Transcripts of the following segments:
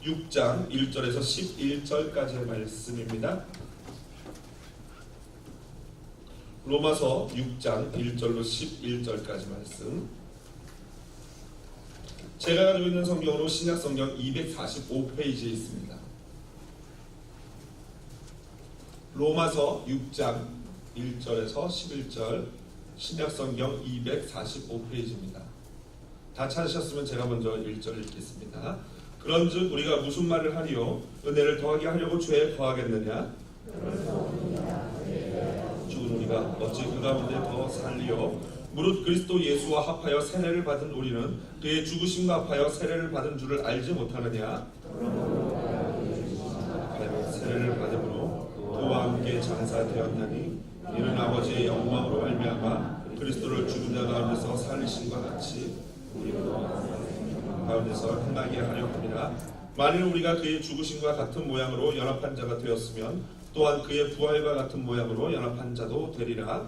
6장 1절에서 11절까지의 말씀입니다. 로마서 6장 1절로 11절까지 말씀. 제가 가지고 있는 성경으로 신약성경 245페이지에 있습니다. 로마서 6장 1절에서 11절, 신약성경 245페이지입니다. 다 찾으셨으면 제가 먼저 1절 읽겠습니다. 그런즉 우리가 무슨 말을 하리요? 은혜를 더하게 하려고 죄에 거하겠느냐? 죽은 우리가 어찌 그 가운데 더 살리요? 무릇 그리스도 예수와 합하여 세례를 받은 우리는 그의 죽으심과 합하여 세례를 받은 줄을 알지 못하느냐? 세례를 받음으로 그와 함께 장사되었나니 이는 아버지의 영광으로 말미암아 그리스도를 죽은 자 가운데서 살리심과 같이 우리도 가운데서 행하게 하려 함이라. 만일 우리가 그의 죽으심과 같은 모양으로 연합한 자가 되었으면 또한 그의 부활과 같은 모양으로 연합한 자도 되리라.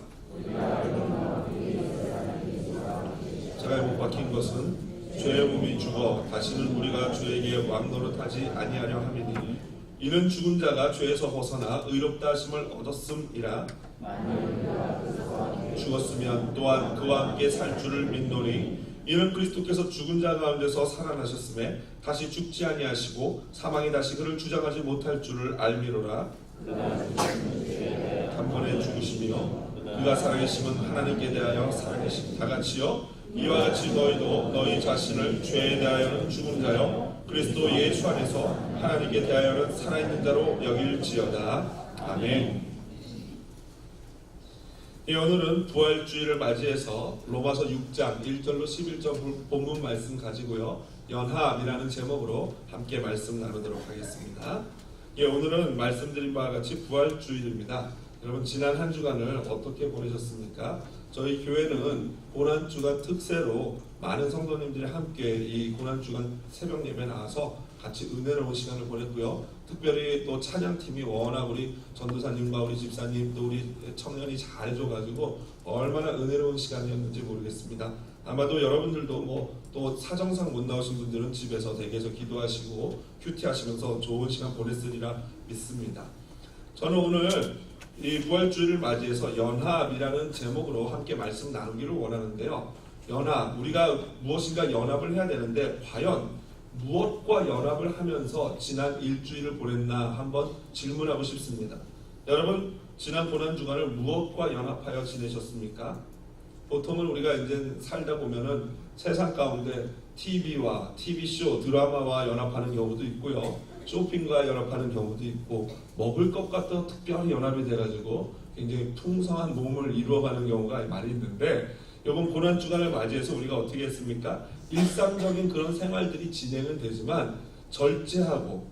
제가 못 박힌 것은 죄의 몸이 죽어 다시는 우리가 죄에게 왕노릇하지 아니하려 함이니 이는 죽은 자가 죄에서 벗어나 의롭다 하심을 얻었음이라. 죽었으면 또한 그와 함께 살 줄을 믿노니 이는 그리스도께서 죽은 자 가운데서 살아나셨음에 다시 죽지 아니하시고 사망이 다시 그를 주장하지 못할 줄을 알미로라. 단번에 죽으시며 그가 살아계심은 하나님께 대하여 살아계심 다같이요 이와 같이 너희도 너희 자신을 죄에 대하여는 죽은 자요 그리스도 예수 안에서 하나님께 대하여는 살아있는 자로 여길지어다. 아멘. 오늘은 부활주의를 맞이해서 로마서 6장 1절로 11절 본문 말씀 가지고요 연합이라는 제목으로 함께 말씀 나누도록 하겠습니다. 오늘은 말씀드린 바와 같이 부활주일입니다. 여러분 지난 한 주간을 어떻게 보내셨습니까? 저희 교회는 고난주간 특세로 많은 성도님들이 함께 이 고난주간 새벽 예배 나와서 같이 은혜로운 시간을 보냈고요. 특별히 또 찬양팀이 워낙 우리 전도사님과 우리 집사님 또 우리 청년이 잘해줘가지고 얼마나 은혜로운 시간이었는지 모르겠습니다. 아마도 여러분들도 또 사정상 못 나오신 분들은 집에서 댁에서 기도하시고 큐티하시면서 좋은 시간 보냈으리라 믿습니다. 저는 오늘 이 부활주의를 맞이해서 연합이라는 제목으로 함께 말씀 나누기를 원하는데요. 연합, 우리가 무엇인가 연합을 해야 되는데 과연 무엇과 연합을 하면서 지난 일주일을 보냈나 한번 질문하고 싶습니다. 여러분 지난 고난주간을 무엇과 연합하여 지내셨습니까? 보통은 우리가 이제 살다 보면은 세상 가운데 TV와 TV쇼, 드라마와 연합하는 경우도 있고요. 쇼핑과 연합하는 경우도 있고 먹을 것과 또 특별히 연합이 돼가지고 굉장히 풍성한 몸을 이루어가는 경우가 많이 있는데 이번 고난주간을 맞이해서 우리가 어떻게 했습니까? 일상적인 그런 생활들이 진행은 되지만 절제하고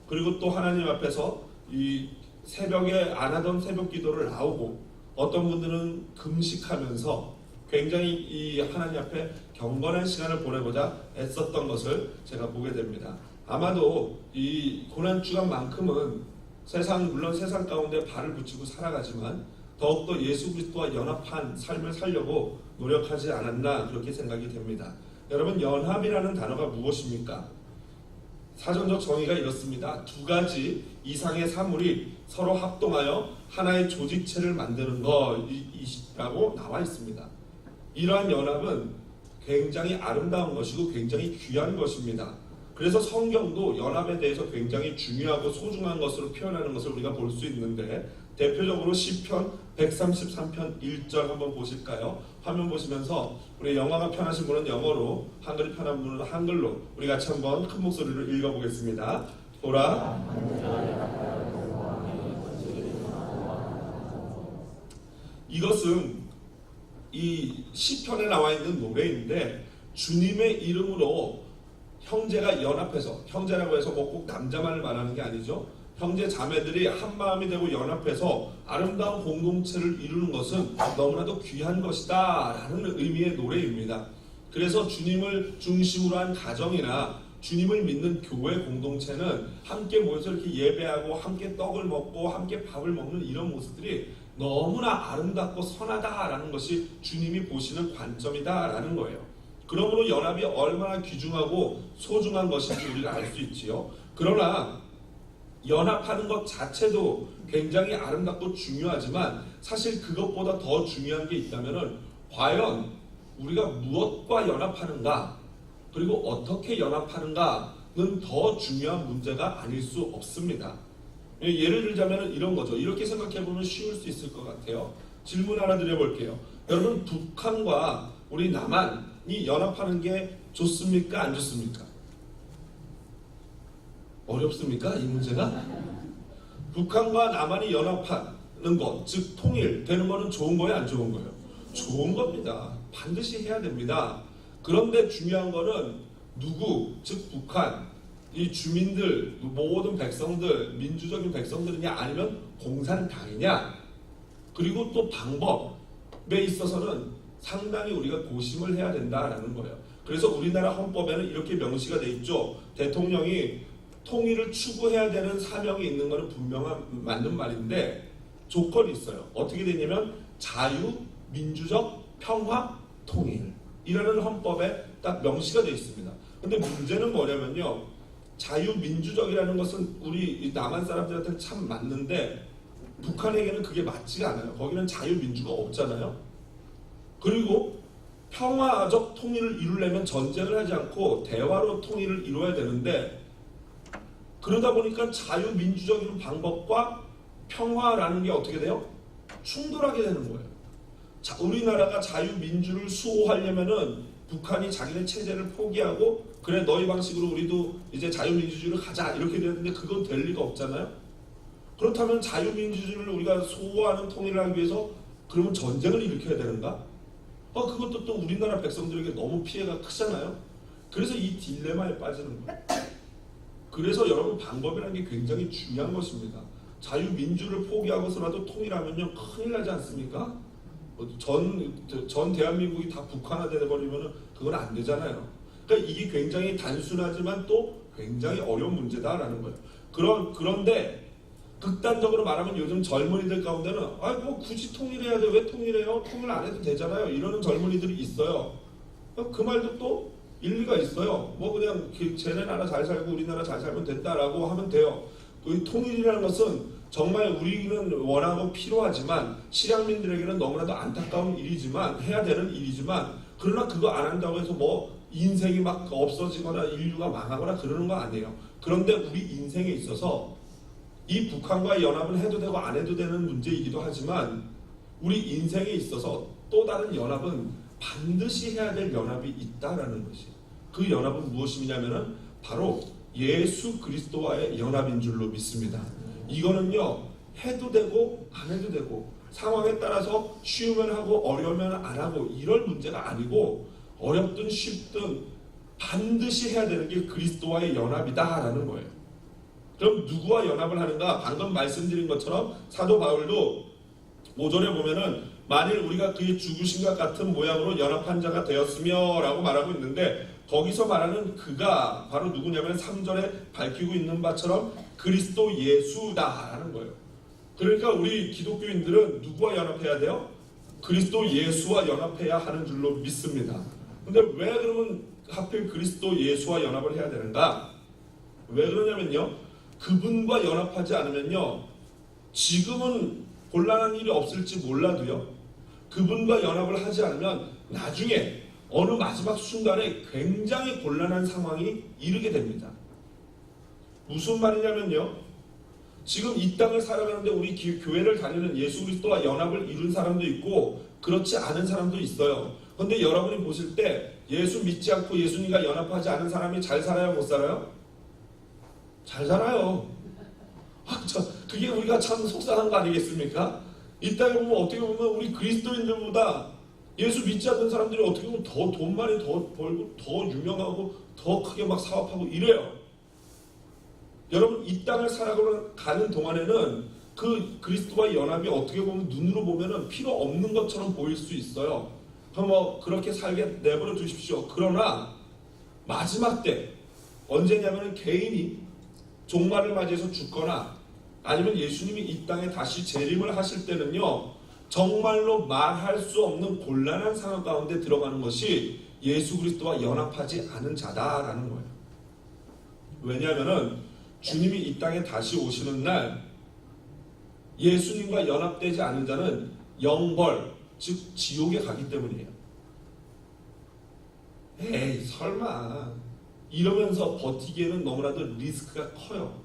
그리고 또 하나님 앞에서 이 새벽에 안 하던 새벽 기도를 나오고 어떤 분들은 금식하면서 굉장히 이 하나님 앞에 경건한 시간을 보내고자 애썼던 것을 제가 보게 됩니다. 아마도 이 고난주간만큼은 물론 세상 가운데 발을 붙이고 살아가지만 더욱더 예수 그리스도와 연합한 삶을 살려고 노력하지 않았나 그렇게 생각이 됩니다. 여러분 연합이라는 단어가 무엇입니까? 사전적 정의가 이렇습니다. 두 가지 이상의 사물이 서로 합동하여 하나의 조직체를 만드는 것이라고 나와 있습니다. 이러한 연합은 굉장히 아름다운 것이고 굉장히 귀한 것입니다. 그래서 성경도 연합에 대해서 굉장히 중요하고 소중한 것으로 표현하는 것을 우리가 볼 수 있는데 대표적으로 시편 133편 1절 한번 보실까요? 화면 보시면서 우리 영어가 편하신 분은 영어로, 한글이 편한 분은 한글로 우리 같이 한번 큰 목소리로 읽어보겠습니다. 보라 이것은 이 시편에 나와 있는 노래인데 주님의 이름으로 형제가 연합해서 형제라고 해서 꼭 남자만을 말하는 게 아니죠. 형제 자매들이 한 마음이 되고 연합해서 아름다운 공동체를 이루는 것은 너무나도 귀한 것이다 라는 의미의 노래입니다. 그래서 주님을 중심으로 한 가정이나 주님을 믿는 교회 공동체는 함께 모여서 이렇게 예배하고 함께 떡을 먹고 함께 밥을 먹는 이런 모습들이 너무나 아름답고 선하다라는 것이 주님이 보시는 관점이다라는 거예요. 그러므로 연합이 얼마나 귀중하고 소중한 것인지 우리가 알 수 있지요. 그러나 연합하는 것 자체도 굉장히 아름답고 중요하지만 사실 그것보다 더 중요한 게 있다면은 과연 우리가 무엇과 연합하는가 그리고 어떻게 연합하는가는 더 중요한 문제가 아닐 수 없습니다. 예를 들자면 이런 거죠. 이렇게 생각해보면 쉬울 수 있을 것 같아요. 질문 하나 드려볼게요. 여러분, 북한과 우리 남한이 연합하는 게 좋습니까? 안 좋습니까? 어렵습니까? 이 문제가? 북한과 남한이 연합하는 것, 즉 통일되는 거는 좋은 거예요? 안 좋은 거예요? 좋은 겁니다. 반드시 해야 됩니다. 그런데 중요한 거는 누구, 즉 북한, 이 주민들, 모든 백성들, 민주적인 백성들이냐 아니면 공산당이냐, 그리고 또 방법에 있어서는 상당히 우리가 고심을 해야 된다라는 거예요. 그래서 우리나라 헌법에는 이렇게 명시가 돼 있죠. 대통령이 통일을 추구해야 되는 사명이 있는 것은 분명한 맞는 말인데 조건이 있어요. 어떻게 되냐면 자유, 민주적, 평화, 통일 이라는 헌법에 딱 명시가 되어 있습니다. 근데 문제는 뭐냐면요, 자유민주적이라는 것은 우리 남한 사람들한테는 참 맞는데 북한에게는 그게 맞지가 않아요. 거기는 자유민주가 없잖아요. 그리고 평화적 통일을 이루려면 전쟁을 하지 않고 대화로 통일을 이루어야 되는데, 그러다 보니까 자유민주적인 방법과 평화라는 게 어떻게 돼요? 충돌하게 되는 거예요. 우리나라가 자유민주를 수호하려면은 북한이 자기네 체제를 포기하고 그래 너희 방식으로 우리도 이제 자유민주주의를 가자 이렇게 되는데 그건 될 리가 없잖아요. 그렇다면 자유민주주의를 우리가 수호하는 통일을 하기 위해서 그러면 전쟁을 일으켜야 되는가? 그것도 또 우리나라 백성들에게 너무 피해가 크잖아요. 그래서 이 딜레마에 빠지는 거예요. 그래서 여러분, 방법이라는 게 굉장히 중요한 것입니다. 자유민주를 포기하고서라도 통일하면요 큰일 나지 않습니까? 전 대한민국이 다 북한화돼 버리면 그건 안 되잖아요. 그러니까 이게 굉장히 단순하지만 또 굉장히 어려운 문제다라는 거예요. 그런데 극단적으로 말하면 요즘 젊은이들 가운데는 뭐 굳이 통일해야 돼, 왜 통일해요? 통일 안 해도 되잖아요. 이러는 젊은이들이 있어요. 그 말도 또 일리가 있어요. 뭐 그냥 쟤네 나라 잘 살고 우리나라 잘 살면 된다라고 하면 돼요. 그 통일이라는 것은 정말 우리는 원하고 필요하지만 실향민들에게는 너무나도 안타까운 일이지만 해야 되는 일이지만, 그러나 그거 안 한다고 해서 뭐 인생이 막 없어지거나 인류가 망하거나 그러는 거 아니에요. 그런데 우리 인생에 있어서 이 북한과의 연합은 해도 되고 안 해도 되는 문제이기도 하지만 우리 인생에 있어서 또 다른 연합은 반드시 해야 될 연합이 있다라는 것이에요. 그 연합은 무엇이냐면은 바로 예수 그리스도와의 연합인 줄로 믿습니다. 이거는요 해도 되고 안 해도 되고 상황에 따라서 쉬우면 하고 어려우면 안 하고 이럴 문제가 아니고, 어렵든 쉽든 반드시 해야 되는 게 그리스도와의 연합이다라는 거예요. 그럼 누구와 연합을 하는가? 방금 말씀드린 것처럼 사도 바울도 5절에 보면은 만일 우리가 그의 죽으신 것 같은 모양으로 연합한 자가 되었으며 라고 말하고 있는데, 거기서 말하는 그가 바로 누구냐면 3절에 밝히고 있는 바처럼 그리스도 예수다라는 거예요. 그러니까 우리 기독교인들은 누구와 연합해야 돼요? 그리스도 예수와 연합해야 하는 줄로 믿습니다. 근데 왜 그러면 하필 그리스도 예수와 연합을 해야 되는가? 왜 그러냐면요, 그분과 연합하지 않으면요 지금은 곤란한 일이 없을지 몰라도요, 그분과 연합을 하지 않으면 나중에 어느 마지막 순간에 굉장히 곤란한 상황이 이르게 됩니다. 무슨 말이냐면요, 지금 이 땅을 살아가는데 우리 교회를 다니는 예수 그리스도와 연합을 이룬 사람도 있고 그렇지 않은 사람도 있어요. 그런데 여러분이 보실 때 예수 믿지 않고 예수님과 연합하지 않은 사람이 잘 살아요, 못 살아요? 잘 살아요. 그게 우리가 참 속상한 거 아니겠습니까? 이 땅에 보면 어떻게 보면 우리 그리스도인들보다 예수 믿지 않는 사람들이 어떻게 보면 더 돈 많이 더 벌고 더 유명하고 더 크게 막 사업하고 이래요. 여러분, 이 땅을 살아가는 동안에는 그 그리스도와 연합이 어떻게 보면 눈으로 보면은 필요 없는 것처럼 보일 수 있어요. 그럼 뭐 그렇게 살게 내버려 두십시오. 그러나 마지막 때 언제냐면은 개인이 종말을 맞이해서 죽거나 아니면 예수님이 이 땅에 다시 재림을 하실 때는요 정말로 말할 수 없는 곤란한 상황 가운데 들어가는 것이 예수 그리스도와 연합하지 않은 자다라는 거예요. 왜냐하면은 주님이 이 땅에 다시 오시는 날 예수님과 연합되지 않은 자는 영벌, 즉 지옥에 가기 때문이에요. 에이 설마 이러면서 버티기에는 너무나도 리스크가 커요.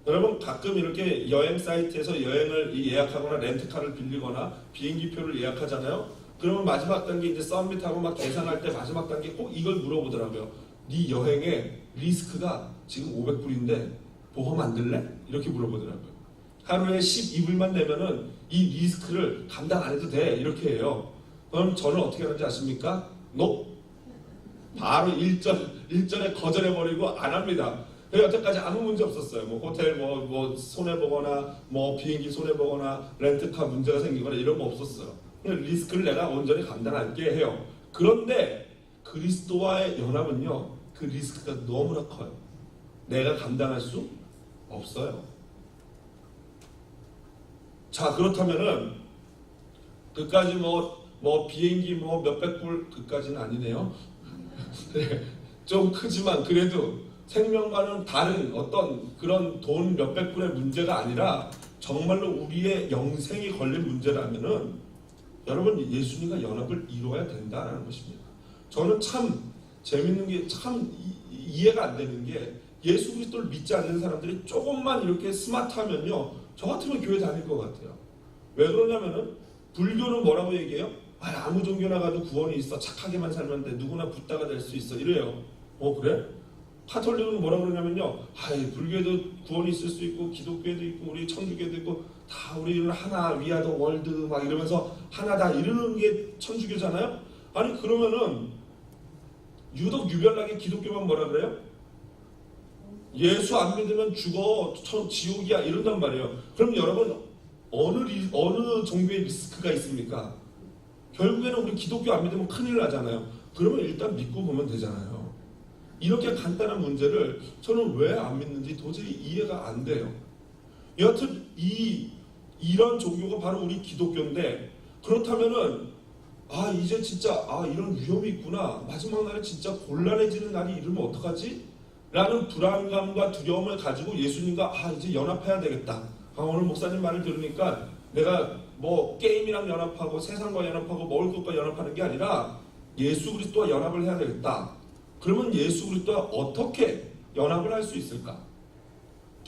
여러분 가끔 이렇게 여행 사이트에서 여행을 예약하거나 렌트카를 빌리거나 비행기표를 예약하잖아요. 그러면 마지막 단계 이제 서밋하고 막 계산할 때 마지막 단계 꼭 이걸 물어보더라고요. 네 여행의 리스크가 지금 500불인데 보험 안 들래? 이렇게 물어보더라고요. 하루에 12불만 내면은 이 리스크를 감당 안 해도 돼 이렇게 해요. 그럼 저는 어떻게 하는지 아십니까? No. 바로 일전에 거절해버리고 안 합니다. 여태까지 아무 문제 없었어요. 뭐 호텔 뭐 손해 보거나 뭐 비행기 손해 보거나 렌트카 문제가 생기거나 이런 거 없었어요. 그냥 리스크를 내가 온전히 감당할게 해요. 그런데 그리스도와의 연합은요, 그 리스크가 너무나 커요. 내가 감당할 수 없어요. 자, 그렇다면은 그까지 뭐 비행기 뭐 몇백 불 그까지는 아니네요. 좀 크지만 그래도 생명과는 다른 어떤 그런 돈 몇백 불의 문제가 아니라 정말로 우리의 영생이 걸린 문제라면은 여러분 예수님과 연합을 이루어야 된다는 것입니다. 저는 참 재밌는 게 참 이해가 안 되는 게 예수 그리스도를 믿지 않는 사람들이 조금만 이렇게 스마트하면요 저 같으면 교회 다닐 것 같아요. 왜 그러냐면은 불교는 뭐라고 얘기해요? 아무 종교나 가도 구원이 있어. 착하게만 살면 돼. 누구나 붓다가 될 수 있어. 이래요. 그래? 카톨릭은 뭐라 그러냐면요. 불교에도 구원이 있을 수 있고 기독교에도 있고 우리 천주교에도 있고 다 우리는 하나 위아더 월드 막 이러면서 하나다 이러는 게 천주교잖아요. 아니 그러면은 유독 유별나게 기독교만 뭐라 그래요? 예수 안 믿으면 죽어. 지옥이야. 이런단 말이에요. 그럼 여러분 어느 종교의 리스크가 있습니까? 결국에는 우리 기독교 안 믿으면 큰일 나잖아요. 그러면 일단 믿고 보면 되잖아요. 이렇게 간단한 문제를 저는 왜 안 믿는지 도저히 이해가 안 돼요. 여하튼 이런 종교가 바로 우리 기독교인데 그렇다면은 이제 진짜 이런 위험이 있구나. 마지막 날에 진짜 곤란해지는 날이 이르면 어떡하지? 라는 불안감과 두려움을 가지고 예수님과 이제 연합해야 되겠다. 오늘 목사님 말을 들으니까 내가 뭐 게임이랑 연합하고 세상과 연합하고 먹을 것과 연합하는 게 아니라 예수 그리스도와 연합을 해야 되겠다. 그러면 예수 그리스도와 어떻게 연합을 할 수 있을까?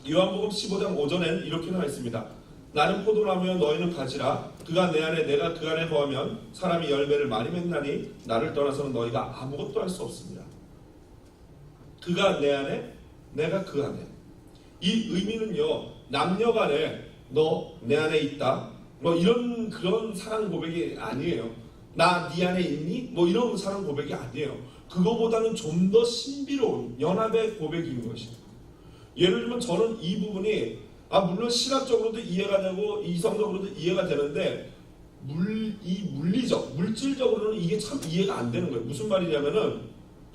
요한복음 15장 5절엔 이렇게 나와 있습니다. 나는 포도나무여 너희는 가지라. 그가 내 안에 내가 그 안에 거하면 사람이 열매를 많이 맺나니 나를 떠나서는 너희가 아무것도 할 수 없습니다. 그가 내 안에 내가 그 안에. 이 의미는요 남녀간에 너 내 안에 있다 뭐 이런 그런 사랑 고백이 아니에요. 나 네 안에 있니? 뭐 이런 사랑 고백이 아니에요. 그거보다는 좀 더 신비로운 연합의 고백인 것이죠. 예를 들면 저는 이 부분이 물론 신학적으로도 이해가 되고 이성적으로도 이해가 되는데 물질적으로는 이게 참 이해가 안 되는 거예요. 무슨 말이냐면은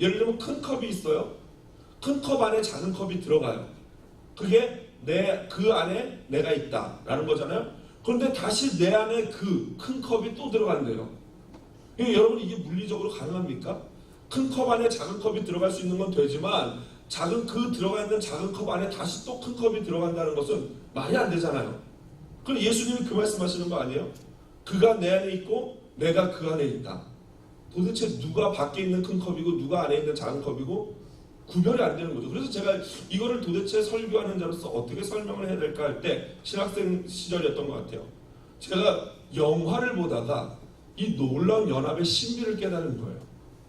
예를 들면 큰 컵이 있어요. 큰 컵 안에 작은 컵이 들어가요. 그게 그 안에 내가 있다라는 거잖아요. 그런데 다시 내 안에 그 큰 컵이 또 들어간대요. 여러분 이게 물리적으로 가능합니까? 큰 컵 안에 작은 컵이 들어갈 수 있는 건 되지만 들어가 있는 작은 컵 안에 다시 또 큰 컵이 들어간다는 것은 말이 안 되잖아요. 그럼 예수님이 그 말씀하시는 거 아니에요? 그가 내 안에 있고 내가 그 안에 있다. 도대체 누가 밖에 있는 큰 컵이고 누가 안에 있는 작은 컵이고 구별이 안 되는 거죠. 그래서 제가 이거를 도대체 설교하는 자로서 어떻게 설명을 해야 될까 할 때 신학생 시절이었던 것 같아요. 제가 영화를 보다가 이 놀라운 연합의 신비를 깨달은 거예요.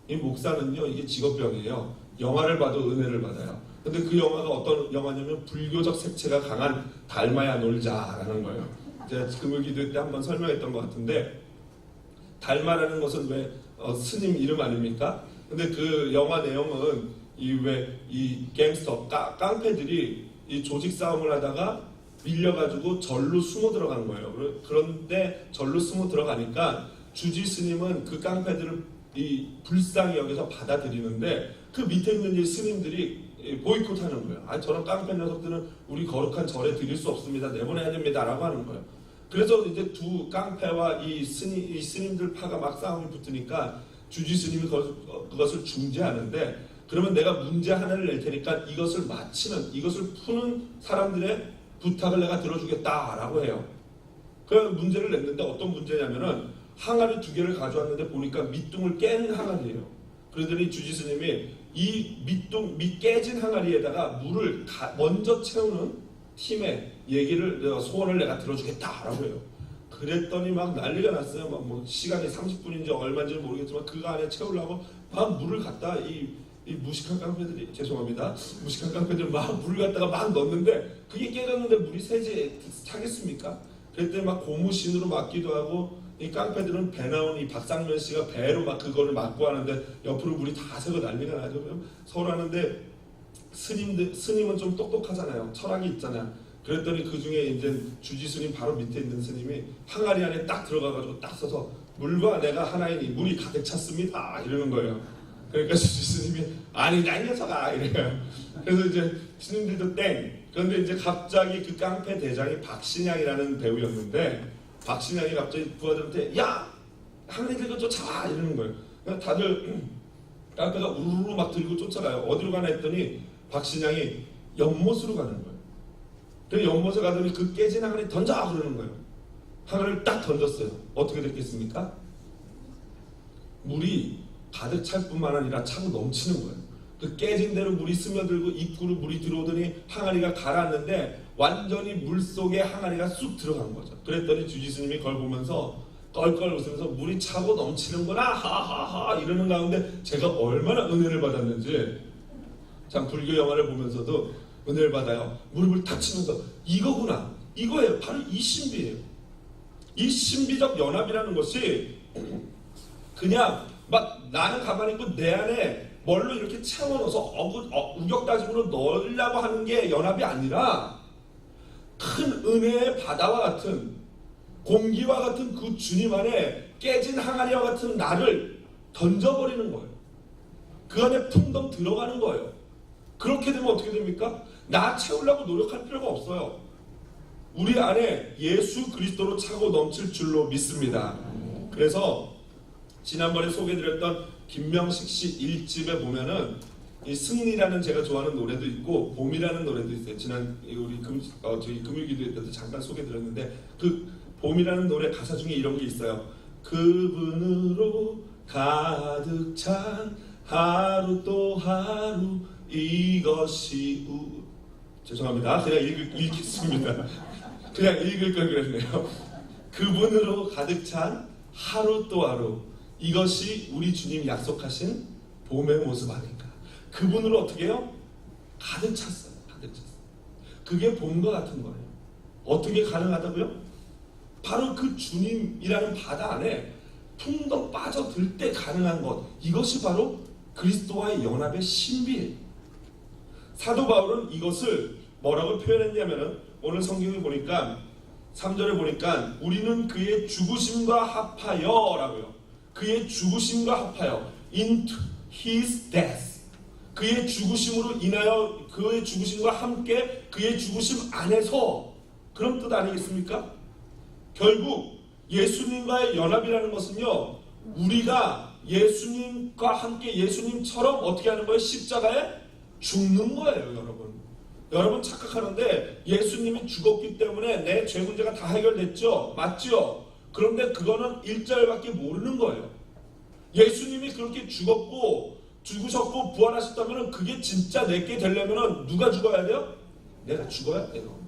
이 목사는요 이게 직업병이에요. 영화를 봐도 은혜를 받아요. 근데 그 영화가 어떤 영화냐면 불교적 색채가 강한 닮아야 놀자라는 거예요. 제가 금요기도 때 한번 설명했던 것 같은데 닮아라는 것은 왜 스님 이름 아닙니까? 근데 그 영화 내용은 이 갱스터 깡패들이 이 조직 싸움을 하다가 밀려가지고 절로 숨어 들어가는 거예요. 그런데 절로 숨어 들어가니까 주지 스님은 그 깡패들을 불쌍히 여기서 받아들이는데 그 밑에 있는 이 스님들이 보이콧하는 거예요. 저런 깡패 녀석들은 우리 거룩한 절에 드릴 수 없습니다. 내보내야 됩니다라고 하는 거예요. 그래서 이제 두 깡패와 이 스님들 파가 막 싸움이 붙으니까 주지스님이 그것을 중재하는데, 그러면 내가 문제 하나를 낼 테니까 이것을 맞히는, 이것을 푸는 사람들의 부탁을 내가 들어주겠다라고 해요. 그 문제를 냈는데 어떤 문제냐면은 항아리 2개를 가져왔는데 보니까 밑둥을 깬 항아리예요. 그러더니 주지스님이 이 밑 깨진 항아리에다가 물을 먼저 채우는 팀의 소원을 내가 들어주겠다라고 해요. 그랬더니 막 난리가 났어요. 막 뭐 시간이 30분인지 얼마인지 모르겠지만 그거 안에 채우려고 막 물을 갖다 이 무식한 깡패들이, 죄송합니다, 무식한 깡패들 막 물을 갖다가 막 넣었는데 그게 깨졌는데 물이 새지 차겠습니까? 그랬더니 막 고무신으로 막기도 하고, 이 깡패들은 배 나온 이 박상면 씨가 배로 막 그거를 막고 하는데 옆으로 물이 다 새고 난리가 나죠. 서로 하는데 스님은 좀 똑똑하잖아요. 철학이 있잖아요. 그랬더니 그 중에 이제 주지스님 바로 밑에 있는 스님이 항아리 안에 딱 들어가가지고 딱 서서 물과 내가 하나이니 물이 가득 찼습니다 이러는 거예요. 그러니까 주지스님이 아니다 이 녀석아 이래요. 그래서 이제 스님들도 땡. 그런데 이제 갑자기 그 깡패 대장이 박신양이라는 배우였는데, 박신양이 갑자기 부하들한테 야! 항아리 들고 쫓아와! 이러는 거예요. 그러니까 다들 깡패가 우르르 막 들고 쫓아가요. 어디로 가나 했더니 박신양이 연못으로 가는 거예요. 그래서 연못에 가더니 그 깨진 항아리 던져! 그러는 거예요. 항아리를 딱 던졌어요. 어떻게 됐겠습니까? 물이 가득 찰 뿐만 아니라 차고 넘치는 거예요. 그 깨진 대로 물이 스며들고 입구로 물이 들어오더니 항아리가 가라앉는데 완전히 물속에 항아리가 쑥 들어간 거죠. 그랬더니 주지스님이 그걸 보면서 껄껄 웃으면서 물이 차고 넘치는구나 하하하 이러는 가운데 제가 얼마나 은혜를 받았는지, 참 불교 영화를 보면서도 은혜를 받아요. 무릎을 탁 치면서 이거구나, 이거예요. 바로 이 신비예요. 이 신비적 연합이라는 것이 그냥 막 나는 가만히 있고 내 안에 뭘로 이렇게 채워넣어서 우격다짐으로 넣으려고 하는 게 연합이 아니라, 큰 은혜의 바다와 같은, 공기와 같은 그 주님 안에 깨진 항아리와 같은 나를 던져버리는 거예요. 그 안에 풍덩 들어가는 거예요. 그렇게 되면 어떻게 됩니까? 나 채우려고 노력할 필요가 없어요. 우리 안에 예수 그리스도로 차고 넘칠 줄로 믿습니다. 그래서 지난번에 소개드렸던 김명식 씨 1집에 보면은 이 승리라는 제가 좋아하는 노래도 있고 봄이라는 노래도 있어요. 지난 우리 저희 금요기도회 때도 잠깐 소개드렸는데, 그 봄이라는 노래 가사 중에 이런 게 있어요. 그분으로 가득 찬 하루 또 하루 이것이 죄송합니다. 그냥 읽겠습니다. 그냥 읽을 걸 그랬네요. 그분으로 가득 찬 하루 또 하루, 이것이 우리 주님 약속하신 봄의 모습 아닌가. 그분으로 어떻게 해요? 가득 찼어요. 가득 찼어요. 그게 봄과 같은 거예요. 어떻게 가능하다고요? 바로 그 주님이라는 바다 안에 풍덩 빠져들 때 가능한 것, 이것이 바로 그리스도와의 연합의 신비예요. 사도 바울은 이것을 뭐라고 표현했냐면은, 오늘 성경에 보니까 3절에 보니까 우리는 그의 죽으심과 합하여 라고요. 그의 죽으심과 합하여 into his death, 그의 죽으심으로 인하여, 그의 죽으심과 함께 그의 죽으심 안에서, 그런 뜻 아니겠습니까? 결국 예수님과의 연합이라는 것은요, 우리가 예수님과 함께 예수님처럼 어떻게 하는 거예요? 십자가에 죽는 거예요. 여러분 착각하는데 예수님이 죽었기 때문에 내 죄 문제가 다 해결됐죠? 맞죠? 그런데 그거는 1절밖에 모르는 거예요. 예수님이 그렇게 죽으셨고 부활하셨다면 그게 진짜 내게 되려면 누가 죽어야 돼요? 내가 죽어야 돼요.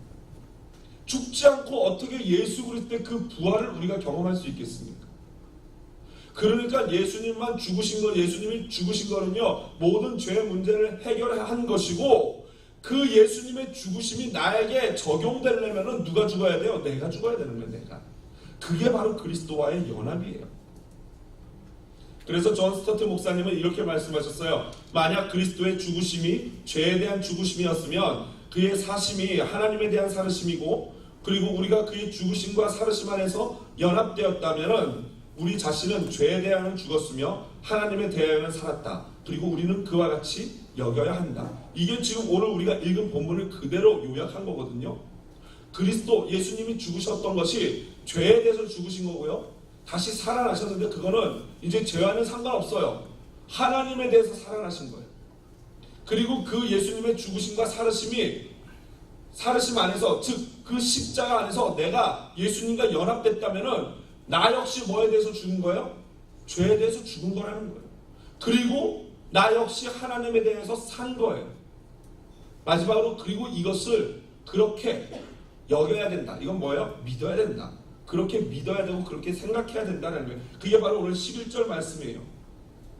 죽지 않고 어떻게 예수 그리스도의 그 부활을 우리가 경험할 수 있겠습니까? 그러니까 예수님만 죽으신 것, 예수님이 죽으신 거는요, 모든 죄의 문제를 해결한 것이고, 그 예수님의 죽으심이 나에게 적용되려면 누가 죽어야 돼요? 내가 죽어야 되는 거예요. 내가. 그게 바로 그리스도와의 연합이에요. 그래서 존 스토트 목사님은 이렇게 말씀하셨어요. 만약 그리스도의 죽으심이 죄에 대한 죽으심이었으면 그의 사심이 하나님에 대한 사르심이고, 그리고 우리가 그의 죽으심과 사르심 안에서 연합되었다면 우리 자신은 죄에 대하여는 죽었으며 하나님에 대하여는 살았다. 그리고 우리는 그와 같이 여겨야 한다. 이게 지금 오늘 우리가 읽은 본문을 그대로 요약한 거거든요. 그리스도 예수님이 죽으셨던 것이 죄에 대해서 죽으신 거고요, 다시 살아나셨는데 그거는 이제 죄와는 상관없어요. 하나님에 대해서 살아나신 거예요. 그리고 그 예수님의 죽으심과 사르심 안에서, 즉 그 십자가 안에서 내가 예수님과 연합됐다면은 나 역시 뭐에 대해서 죽은 거예요? 죄에 대해서 죽은 거라는 거예요. 그리고 나 역시 하나님에 대해서 산 거예요. 마지막으로 그리고 이것을 그렇게 여겨야 된다. 이건 뭐예요? 믿어야 된다. 그렇게 믿어야 되고 그렇게 생각해야 된다는 거예요. 그게 바로 오늘 11절 말씀이에요.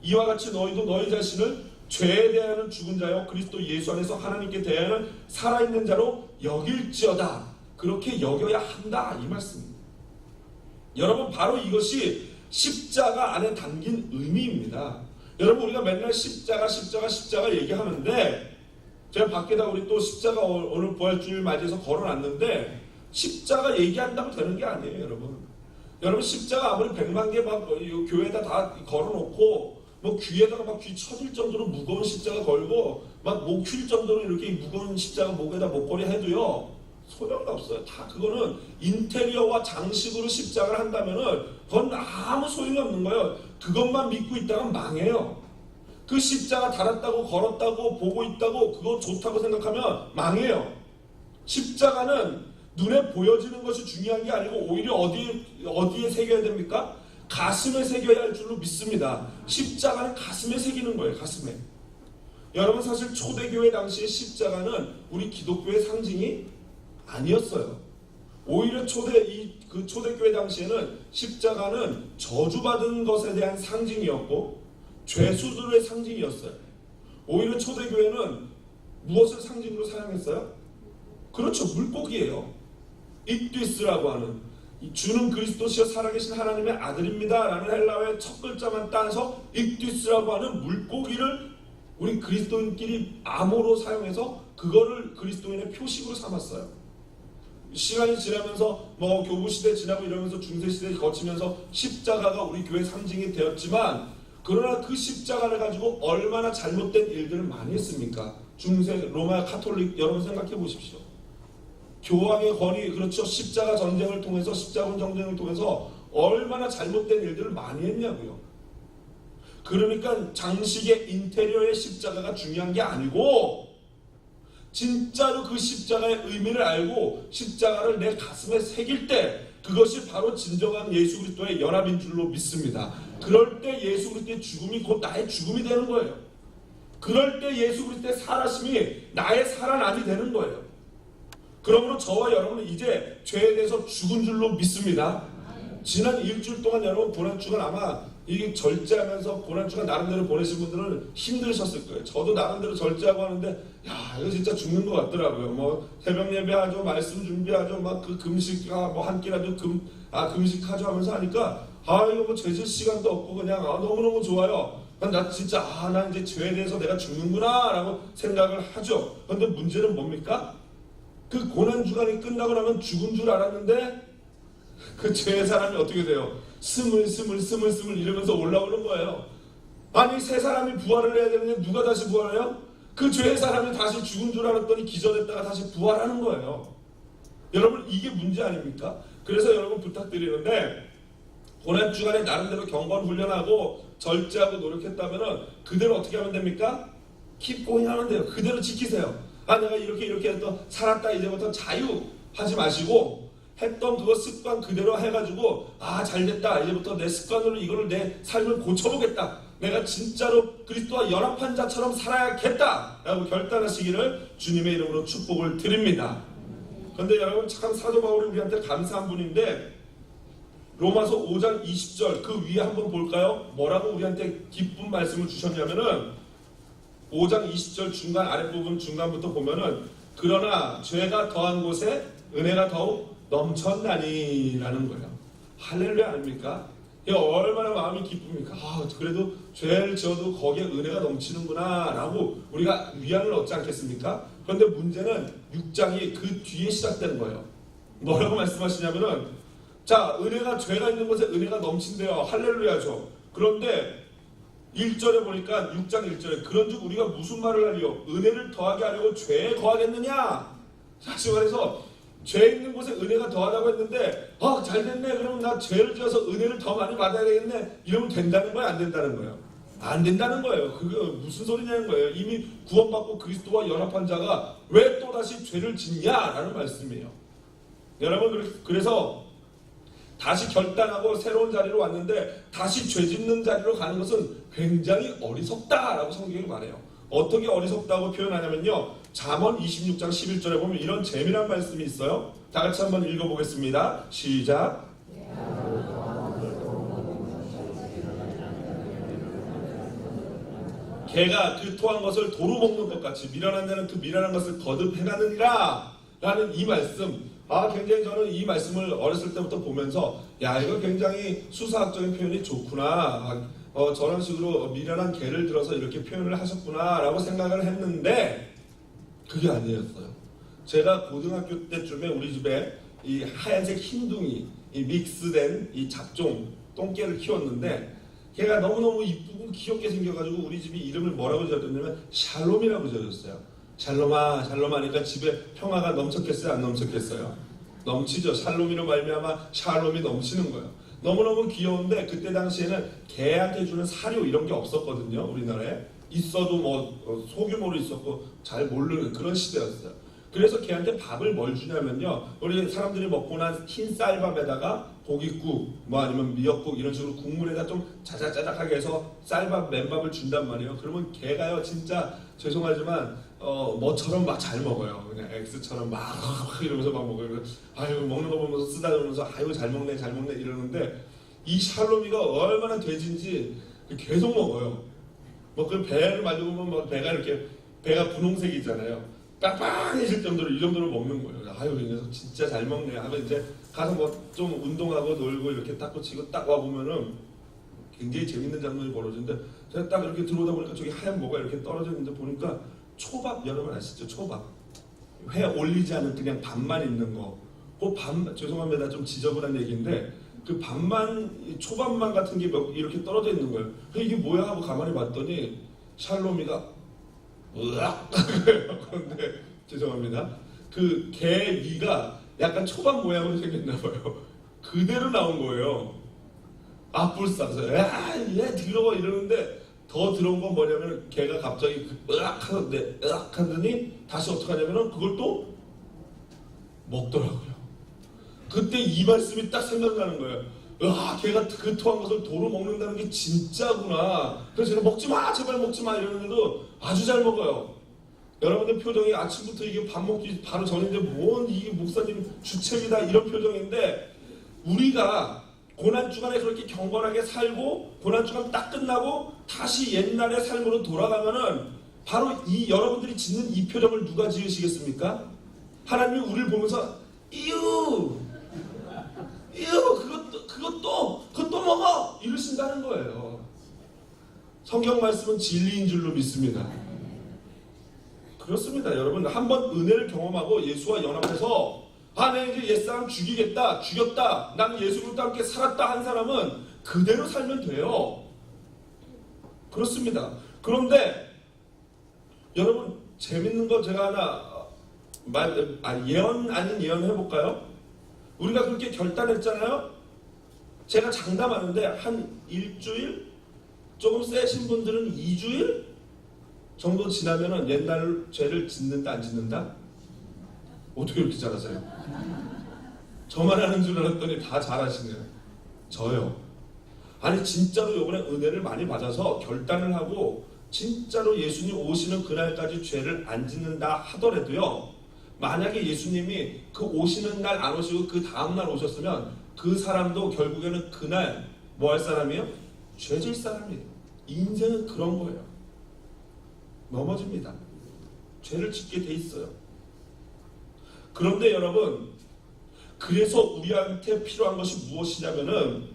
이와 같이 너희도 너희 자신을 죄에 대하여는 죽은 자요 그리스도 예수 안에서 하나님께 대하여는 살아있는 자로 여길지어다. 그렇게 여겨야 한다 이 말씀입니다. 여러분 바로 이것이 십자가 안에 담긴 의미입니다. 여러분 우리가 맨날 십자가 얘기하는데 제가 밖에다 우리 또 십자가 오늘 부활주일 맞이해서 걸어놨는데 십자가 얘기한다고 되는 게 아니에요. 여러분 십자가 아무리 100만 개 막 교회에다 다 걸어놓고 뭐 귀에다가 막 귀 쳐질 정도로 무거운 십자가 걸고 막 목 휠 정도로 이렇게 무거운 십자가 목에다 목걸이 해도요 소용이 없어요. 다 그거는 인테리어와 장식으로 십자가를 한다면은 그건 아무 소용이 없는 거예요. 그것만 믿고 있다가 망해요. 그 십자가 달았다고 걸었다고 보고 있다고 그거 좋다고 생각하면 망해요. 십자가는 눈에 보여지는 것이 중요한 게 아니고 오히려 어디에 새겨야 됩니까? 가슴에 새겨야 할 줄로 믿습니다. 십자가는 가슴에 새기는 거예요. 가슴에. 여러분 사실 초대교회 당시의 십자가는 우리 기독교의 상징이 아니었어요. 오히려 초대교회 당시에는 십자가는 저주받은 것에 대한 상징이었고 죄수들의 상징이었어요. 오히려 초대교회는 무엇을 상징으로 사용했어요? 그렇죠. 물고기예요. 익디스라고 하는 주는 그리스도시여 살아계신 하나님의 아들입니다 라는 헬라어의 첫 글자만 따서 익디스라고 하는 물고기를 우리 그리스도인끼리 암호로 사용해서 그거를 그리스도인의 표식으로 삼았어요. 시간이 지나면서 뭐 교부시대 지나고 이러면서 중세시대 거치면서 십자가가 우리 교회 상징이 되었지만 그러나 그 십자가를 가지고 얼마나 잘못된 일들을 많이 했습니까? 중세 로마 카톨릭 여러분 생각해 보십시오. 교황의 권위 그렇죠. 십자가 전쟁을 통해서 십자군 전쟁을 통해서 얼마나 잘못된 일들을 많이 했냐고요. 그러니까 장식의 인테리어의 십자가가 중요한 게 아니고 진짜로 그 십자가의 의미를 알고 십자가를 내 가슴에 새길 때 그것이 바로 진정한 예수 그리스도의 연합인 줄로 믿습니다. 그럴 때 예수 그리스도의 죽음이 곧 나의 죽음이 되는 거예요. 그럴 때 예수 그리스도의 살아심이 나의 살아남이 되는 거예요. 그러므로 저와 여러분은 이제 죄에 대해서 죽은 줄로 믿습니다. 지난 일주일 동안 여러분 고난주간 아마 이게 절제하면서 고난주간 나름대로 보내신 분들은 힘드셨을 거예요. 저도 나름대로 절제하고 하는데 야 이거 진짜 죽는 것 같더라고요. 뭐 새벽 예배하죠, 말씀 준비하죠, 막 그 금식아 뭐 한 끼라도 금식하죠 하면서 하니까 이거 뭐 죄질 시간도 없고 그냥 너무너무 좋아요. 나 진짜 나 이제 죄에 대해서 내가 죽는구나 라고 생각을 하죠. 그런데 문제는 뭡니까? 그 고난주간이 끝나고 나면 죽은 줄 알았는데 그 죄의 사람이 어떻게 돼요? 스물 이러면서 올라오는 거예요. 아니 새 사람이 부활을 해야 되는데 누가 다시 부활해요? 그 죄의 사람이 다시 죽은 줄 알았더니 기절했다가 다시 부활하는 거예요. 여러분 이게 문제 아닙니까? 그래서 여러분 부탁드리는데 고난주간에 나름대로 경건 훈련하고 절제하고 노력했다면은 그대로 어떻게 하면 됩니까? keep going 하면 돼요. 그대로 지키세요. 내가 이렇게 해서 살았다 이제부터 자유하지 마시고 했던 그거 습관 그대로 해가지고 잘됐다 이제부터 내 습관으로 이거를 내 삶을 고쳐보겠다 내가 진짜로 그리스도와 연합한 자처럼 살아야겠다 라고 결단하시기를 주님의 이름으로 축복을 드립니다. 그런데 여러분 참 사도 바울이 우리한테 감사한 분인데 로마서 5장 20절 그 위에 한번 볼까요? 뭐라고 우리한테 기쁜 말씀을 주셨냐면은 5장 20절 중간 아랫부분 중간부터 보면은 그러나 죄가 더한 곳에 은혜가 더욱 넘쳤나니 라는 거예요. 할렐루야 아닙니까? 이게 얼마나 마음이 기쁩니까? 그래도 죄를 지어도 거기에 은혜가 넘치는구나 라고 우리가 위안을 얻지 않겠습니까? 그런데 문제는 6장이 그 뒤에 시작된 거예요. 뭐라고 말씀하시냐면은 자 은혜가 죄가 있는 곳에 은혜가 넘친대요. 할렐루야죠. 그런데 1절에 보니까 6장 1절에 그런즉 우리가 무슨 말을 하리요? 은혜를 더하게 하려고 죄에 거하겠느냐? 다시 말해서 죄 있는 곳에 은혜가 더하다고 했는데 잘 됐네. 그러면 나 죄를 지어서 은혜를 더 많이 받아야 되겠네. 이러면 된다는 거예요? 안 된다는 거예요? 안 된다는 거예요. 그게 무슨 소리냐는 거예요. 이미 구원받고 그리스도와 연합한 자가 왜 또다시 죄를 짓냐라는 말씀이에요. 여러분, 그래서 다시 결단하고 새로운 자리로 왔는데 다시 죄 짓는 자리로 가는 것은 굉장히 어리석다라고 성경이 말해요. 어떻게 어리석다고 표현하냐면요, 잠언 26장 11절에 보면 이런 재미난 말씀이 있어요. 다 같이 한번 읽어보겠습니다. 시작. 개가 그 토한 것을 도로 먹는 것 같이 미련한 자는 그 미련한 것을 거듭 행하느니라 라는 이 말씀, 굉장히 저는 이 말씀을 어렸을 때부터 보면서 이거 굉장히 수사학적인 표현이 좋구나, 저런 식으로 미련한 개를 들어서 이렇게 표현을 하셨구나 라고 생각을 했는데 그게 아니었어요. 제가 고등학교 때쯤에 우리 집에 이 하얀색 흰둥이, 이 믹스된 이 잡종 똥개를 키웠는데 걔가 너무너무 이쁘고 귀엽게 생겨가지고 우리 집이 이름을 뭐라고 지었냐면 샬롬이라고 지어줬어요. 샬롬아 하니까 집에 평화가 넘쳤겠어요? 안 넘쳤겠어요? 넘치죠. 샬롬이로 말미암아 샬롬이 넘치는 거예요. 너무너무 귀여운데 그때 당시에는 개한테 주는 사료 이런 게 없었거든요. 우리나라에. 있어도 뭐 소규모로 있었고 잘 모르는 그런 시대였어요. 그래서 걔한테 밥을 뭘 주냐면요, 우리 사람들이 먹고 난 흰 쌀밥에다가 고깃국 뭐 아니면 미역국 이런 식으로 국물에다 좀 자작자작하게 해서 쌀밥 맨밥을 준단 말이에요. 그러면 걔가요 진짜 죄송하지만 뭐처럼 막 잘 먹어요. 그냥 X처럼 막 이러면서 막 먹어요. 아유, 먹는 거 보면서 쓰다듬으면서 아유 잘 먹네 이러는데 이 샬롬이가 얼마나 돼지인지 계속 먹어요. 뭐 그 배를 만지고 보면 뭐 배가 분홍색이잖아요. 빵빵해질 정도로 이 정도로 먹는 거예요. 아유, 이 녀석 진짜 잘 먹네 하고 이제 가서 뭐 좀 운동하고 놀고 이렇게 탁구 치고 딱 와 보면은 굉장히 재밌는 장면이 벌어지는데 제가 딱 이렇게 들어오다 보니까 저기 하얀 뭐가 이렇게 떨어져 있는데 보니까 초밥, 여러분 아시죠? 초밥. 회 올리지 않은 그냥 밥만 있는 거. 그 밥, 죄송합니다. 좀 지저분한 얘기인데 그 밥만, 초밥만 같은 게 이렇게 떨어져 있는 거예요. 이게 뭐야 하고 가만히 봤더니 샬롬이가 으악! 그런데 죄송합니다. 그 개 위가 약간 초밥 모양으로 생겼나 봐요. 그대로 나온 거예요. 앞불싸서 얘 더러워 이러는데 더 더러운 건 뭐냐면 걔가 갑자기 으악 하더니 다시 어떻게 하냐면은 그걸 또 먹더라고요. 그때 이 말씀이 딱 생각나는 거예요. 걔가 그 토한 것을 도로 먹는다는 게 진짜구나. 그래서 제가 먹지마 제발 먹지마 이러는데도 아주 잘 먹어요. 여러분들 표정이 아침부터 이게 밥 먹기 바로 전인데 뭔 이게 목사님 주책이다 이런 표정인데, 우리가 고난주간에 그렇게 경건하게 살고 고난주간 딱 끝나고 다시 옛날의 삶으로 돌아가면은 바로 이 여러분들이 짓는 이 표정을 누가 지으시겠습니까? 하나님이 우리를 보면서 이유 그것도 먹어 이러신다는 거예요. 성경 말씀은 진리인 줄로 믿습니다. 그렇습니다. 여러분, 한번 은혜를 경험하고 예수와 연합해서 내가 이제 옛사람 죽였다, 난 예수 그리스도와 함께 살았다 한 사람은 그대로 살면 돼요. 그렇습니다. 그런데 여러분, 재밌는 거 제가 하나 예언 아닌 예언 해볼까요? 우리가 그렇게 결단했잖아요. 제가 장담하는데 한 일주일, 조금 세신 분들은 2주일 정도 지나면은 옛날 죄를 짓는다 안 짓는다? 어떻게 이렇게 잘하세요? 저만 하는 줄 알았더니 다 잘하시네요. 저요. 아니 진짜로 이번에 은혜를 많이 받아서 결단을 하고 진짜로 예수님 오시는 그날까지 죄를 안 짓는다 하더라도요, 만약에 예수님이 그 오시는 날 안 오시고 그 다음날 오셨으면 그 사람도 결국에는 그날 뭐 할 사람이에요? 죄 질 사람이에요. 인생은 그런 거예요. 넘어집니다. 죄를 짓게 돼 있어요. 그런데 여러분, 그래서 우리한테 필요한 것이 무엇이냐면은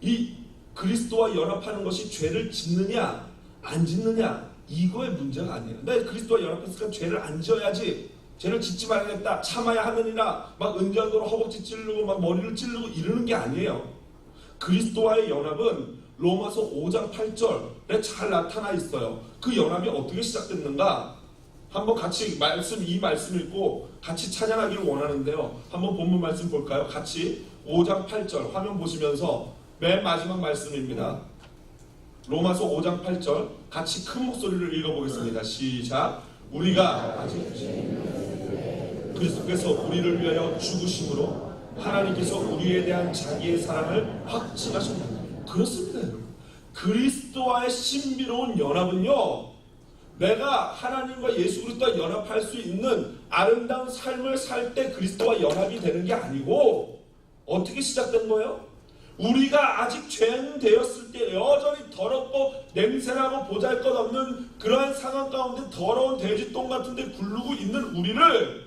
이 그리스도와 연합하는 것이 죄를 짓느냐 안 짓느냐 이거의 문제가 아니에요. 내가 그리스도와 연합했으니까 죄를 안 지어야지, 죄를 짓지 말아야겠다, 참아야 하느니라 막 은전도로 허벅지 찌르고 막 머리를 찌르고 이러는 게 아니에요. 그리스도와의 연합은 로마서 5장 8절에 잘 나타나 있어요. 그 연합이 어떻게 시작됐는가? 한번 같이 이 말씀 읽고 같이 찬양하기를 원하는데요. 한번 본문 말씀 볼까요? 같이 5장 8절 화면 보시면서 맨 마지막 말씀입니다. 로마서 5장 8절 같이 큰 목소리를 읽어보겠습니다. 시작. 우리가 아직 그리스도께서 우리를 위하여 죽으심으로 하나님께서 우리에 대한 자기의 사랑을 확증하셨다. 그렇습니다, 여러분. 그리스도와의 신비로운 연합은요, 내가 하나님과 예수 그리스도와 연합할 수 있는 아름다운 삶을 살 때 그리스도와 연합이 되는 게 아니고 어떻게 시작된 거예요? 우리가 아직 죄인 되었을 때 여전히 더럽고 냄새나고 보잘것없는 그러한 상황 가운데 더러운 돼지똥 같은 데 굴르고 있는 우리를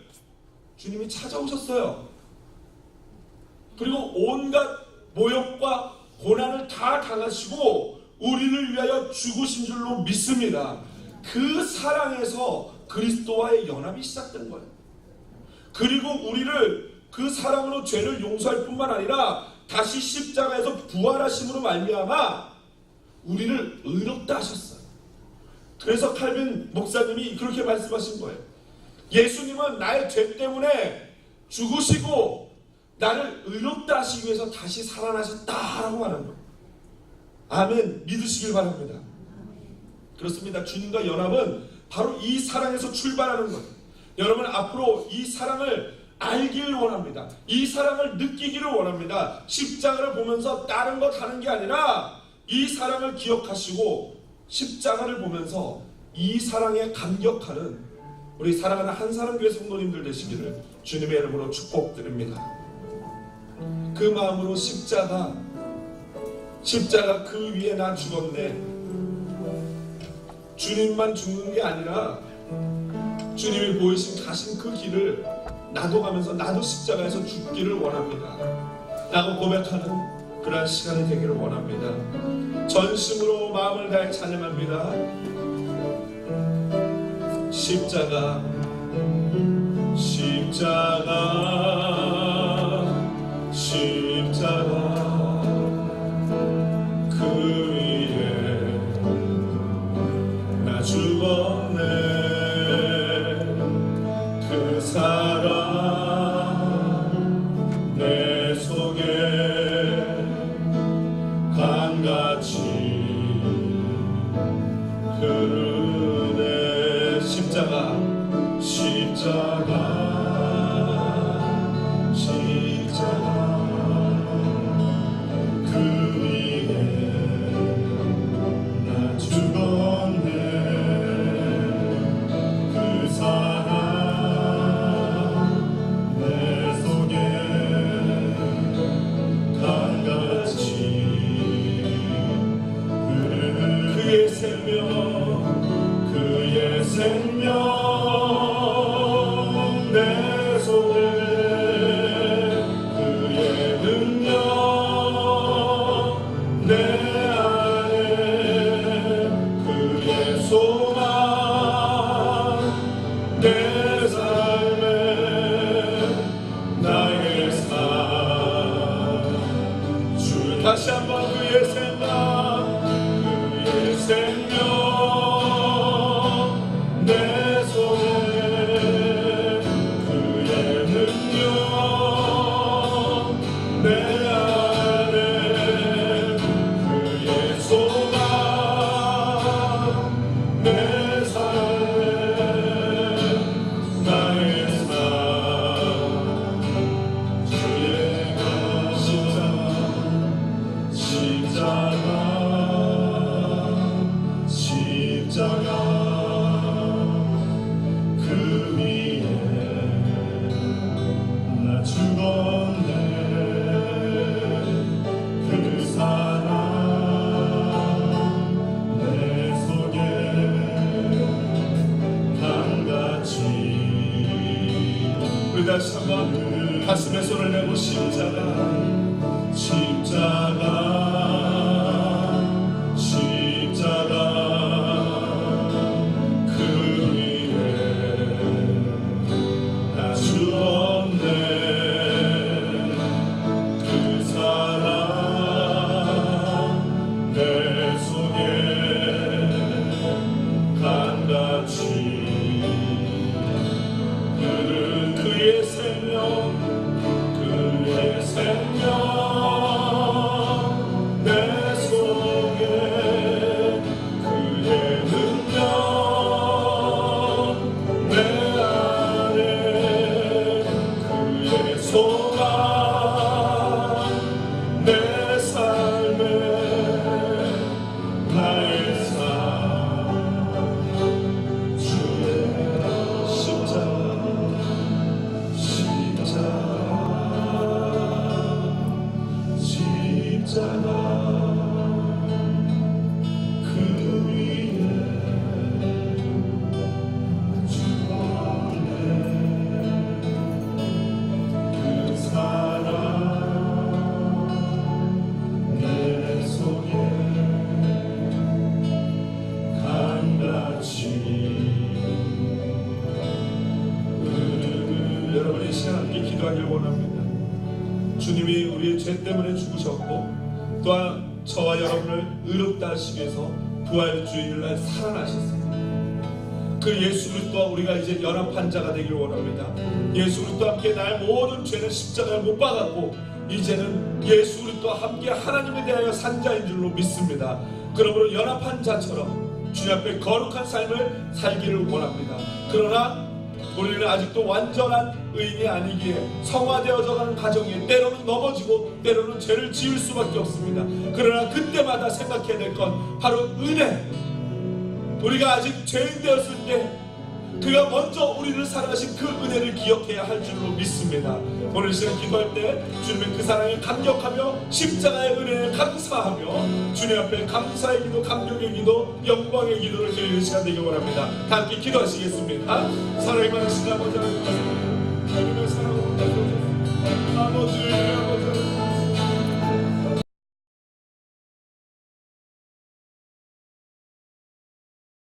주님이 찾아오셨어요. 그리고 온갖 모욕과 고난을 다 당하시고 우리를 위하여 죽으신 줄로 믿습니다. 그 사랑에서 그리스도와의 연합이 시작된 거예요. 그리고 우리를 그 사랑으로 죄를 용서할 뿐만 아니라 다시 십자가에서 부활하심으로 말미암아 우리를 의롭다 하셨어요. 그래서 칼빈 목사님이 그렇게 말씀하신 거예요. 예수님은 나의 죄 때문에 죽으시고 나를 의롭다 하시기 위해서 다시 살아나셨다라고 하는 거예요. 아멘. 믿으시길 바랍니다. 그렇습니다. 주님과 연합은 바로 이 사랑에서 출발하는 거예요. 여러분 앞으로 이 사랑을 알기를 원합니다. 이 사랑을 느끼기를 원합니다. 십자가를 보면서 다른 것 하는 게 아니라 이 사랑을 기억하시고 십자가를 보면서 이 사랑에 감격하는 우리 사랑하는 한사랑교회 성도님들 되시기를 주님의 이름으로 축복드립니다. 그 마음으로 십자가 그 위에 나 죽었네. 주님만 죽는 게 아니라 주님이 보이신 가신 그 길을 나도 가면서 나도 십자가에서 죽기를 원합니다 라고 고백하는 그러한 시간이 되기를 원합니다. 전심으로 마음을 다해 찬양합니다. 십자가 그 위에 나 죽었네. 그 사랑 내 속에 강같이 흐르네. 십자가 그 위에 나 죽었네. 그 사랑 내 속에 강같이 그의 생명 내 속에 그의 능력 내 안에 그의 소망 내 삶에 나의 삶 주 다시 한번 그의 생명 내 속에 그의 능력 내 안에 그의 소망 내 삶에 나의 삶 주의 십자가 그 위에 나 죽었네. 그 사랑 내 속에 강같이 우리 다시 한번 가슴에 손을 내고 십자가 그 위에 나 죽었네. 그 사랑 내 속에 강같이 여러분의 시간 함께 기도하길 원합니다. 주님이 우리의 죄 때문에 죽으셨고 또한 저와 여러분을 의롭다 하시기 위해서 부활주일날 살아나셨습니다. 그 예수 그리스도와 우리가 이제 연합한 자가 되길 원합니다. 예수 그리스도와 함께 나의 모든 죄는 십자가에 못 박았고 이제는 예수 그리스도와 함께 하나님에 대하여 산 자인 줄로 믿습니다. 그러므로 연합한 자처럼 주님 앞에 거룩한 삶을 살기를 원합니다. 그러나 우리는 아직도 완전한 의인이 아니기에 성화되어져가는 과정에 때로는 넘어지고 때로는 죄를 지을 수밖에 없습니다. 그러나 그때마다 생각해야 될 건 바로 은혜. 우리가 아직 죄인 되었을 때 그가 먼저 우리를 사랑하신 그 은혜를 기억해야 할 줄로 믿습니다. 오늘 시간 기도할 때 주님의 그 사랑에 감격하며 십자가의 은혜에 감사하며 주님 앞에 감사의 기도, 감격의 기도, 영광의 기도를 드리는 시간 되길 원합니다. 다 함께 기도하시겠습니다. 사랑이 많으신 아버지